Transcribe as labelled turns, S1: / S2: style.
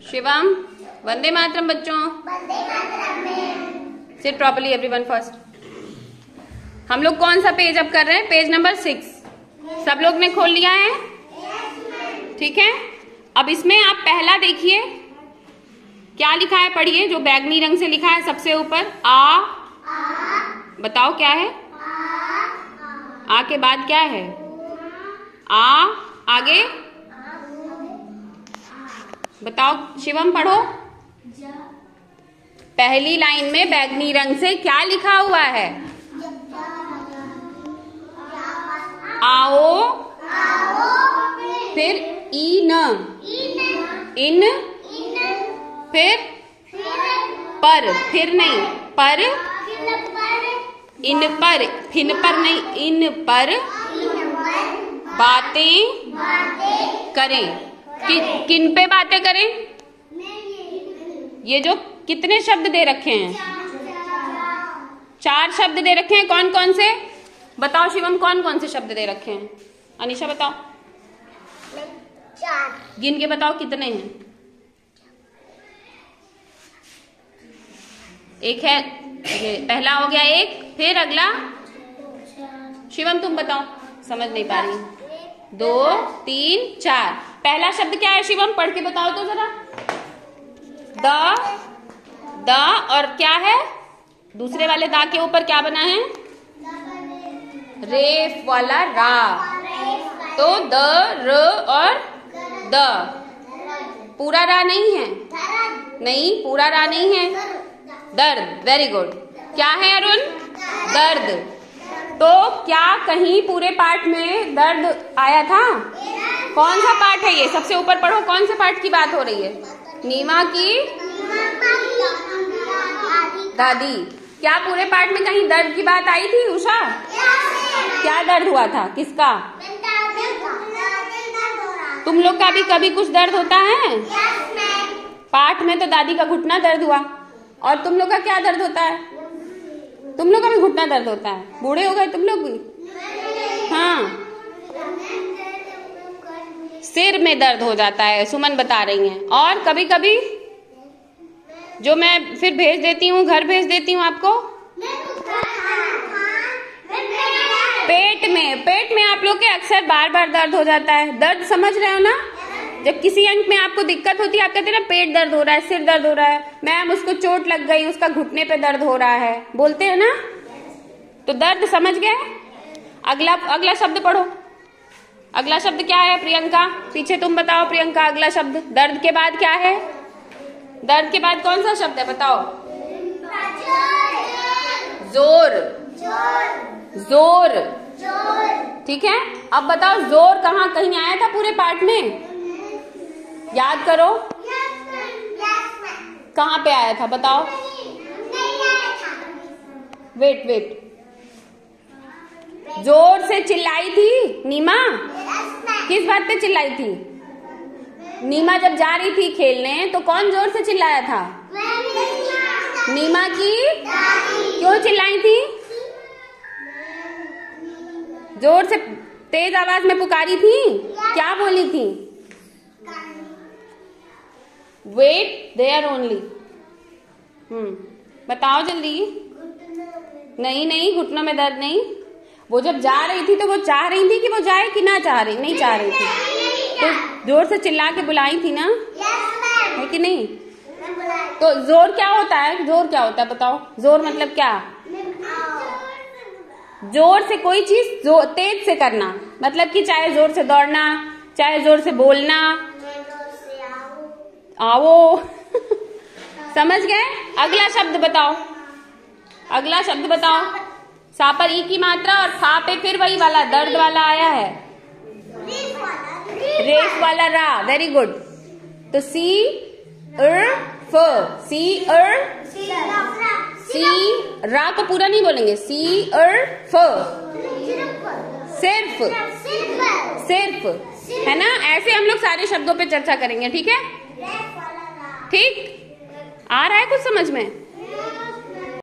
S1: शिवम, वंदे मातरम बच्चों। Sit properly everyone first. हम लोग कौन सा पेज अब कर रहे हैं? Page number 6। सब लोग ने खोल लिया है? ठीक है। अब इसमें आप पहला देखिए क्या लिखा है, पढ़िए। जो बैगनी रंग से लिखा है सबसे ऊपर, आ। बताओ क्या है? आ के बाद क्या है? आ। आगे बताओ शिवम, पढ़ो। पहली लाइन में बैगनी रंग से क्या लिखा हुआ है? आओ, फिर इन, इन, फिर पर, फिर नहीं, पर, इन पर, फिन पर नहीं, इन पर बातें करें। किन पे बातें करें? ये जो कितने शब्द दे रखे हैं? 4 शब्द दे रखे हैं। कौन कौन से? बताओ शिवम, कौन कौन से शब्द दे रखे हैं? अनीशा बताओ।
S2: 4।
S1: गिन के बताओ कितने हैं? एक है, ये पहला हो गया एक। फिर अगला शिवम तुम बताओ, समझ नहीं पा रही। 2, 3, 4। पहला शब्द क्या है शिवम? पढ़ के बताओ तो जरा। द और क्या है? दूसरे वाले दा के ऊपर क्या बना है? रेफ वाला रा। तो द, र और द। पूरा रा नहीं है? नहीं, पूरा रा नहीं है। दर्द। Very good. क्या है अरुण? दर्द। तो क्या कहीं पूरे पाठ में दर्द आया था? कौन सा पाठ है ये? सबसे ऊपर पढ़ो, कौन से पाठ की बात हो रही है? नीमा की दादी। क्या पूरे पाठ में कहीं दर्द की बात आई थी उषा? क्या दर्द हुआ था? किसका? तुम लोग का भी कभी कुछ दर्द होता है? पाठ में तो दादी का घुटना दर्द हुआ। और तुम लोग का क्या दर्द होता है? तुम लोग का भी घुटना दर्द होता है। बूढ़े हो गए तुम लोग भी? हाँ, सिर में दर्द हो जाता है, सुमन बता रही हैं। और कभी कभी जो मैं फिर भेज देती हूँ, घर भेज देती हूँ आपको, पेट में आप लोग के अक्सर बार बार दर्द हो जाता है। दर्द समझ रहे हो ना? जब किसी अंग में आपको दिक्कत होती है, आप कहते हैं ना पेट दर्द हो रहा है, सिर दर्द हो रहा है, मैम उसको चोट लग गई, उसका घुटने पे दर्द हो रहा है, बोलते हैं ना? तो दर्द समझ गए। अगला शब्द पढ़ो। अगला शब्द क्या है प्रियंका? पीछे तुम बताओ प्रियंका। अगला शब्द दर्द के बाद क्या है? दर्द के बाद कौन सा शब्द है बताओ? जोर। जोर। ठीक है। अब बताओ जोर कहाँ कहीं आया था पूरे पाठ में? याद करो, कहाँ पे आया था बताओ? वेट। जोर से चिल्लाई थी नीमा। किस बात पे चिल्लाई थी? नीमा जब जा रही थी खेलने तो कौन जोर से चिल्लाया था? नीमा की। क्यों चिल्लाई थी? जोर से तेज आवाज में पुकारी थी। क्या बोली थी? Wait there only. बताओ जल्दी। नहीं, घुटनों में दर्द नहीं। वो जब जा रही थी तो वो चाह रही थी कि वो जाए कि नहीं चाह रही थी, तो जोर से चिल्ला के बुलाई थी ना, है कि नहीं? तो जोर क्या होता है? जोर क्या होता है बताओ? जोर मतलब क्या? जोर से कोई चीज तेज से करना, मतलब कि चाहे जोर से दौड़ना, चाहे जोर से बोलना। आओ समझ गए? अगला शब्द बताओ। अगला शब्द बताओ। सा पर ई की मात्रा और फा पे फिर वही वाला दर्द वाला आया है, रेफ वाला रा। Very good. तो सी फ, सी रा को पूरा नहीं बोलेंगे। सी फ, सिर्फ है ना? ऐसे हम लोग सारे शब्दों पे चर्चा करेंगे। ठीक है? ठीक आ रहा है कुछ समझ में?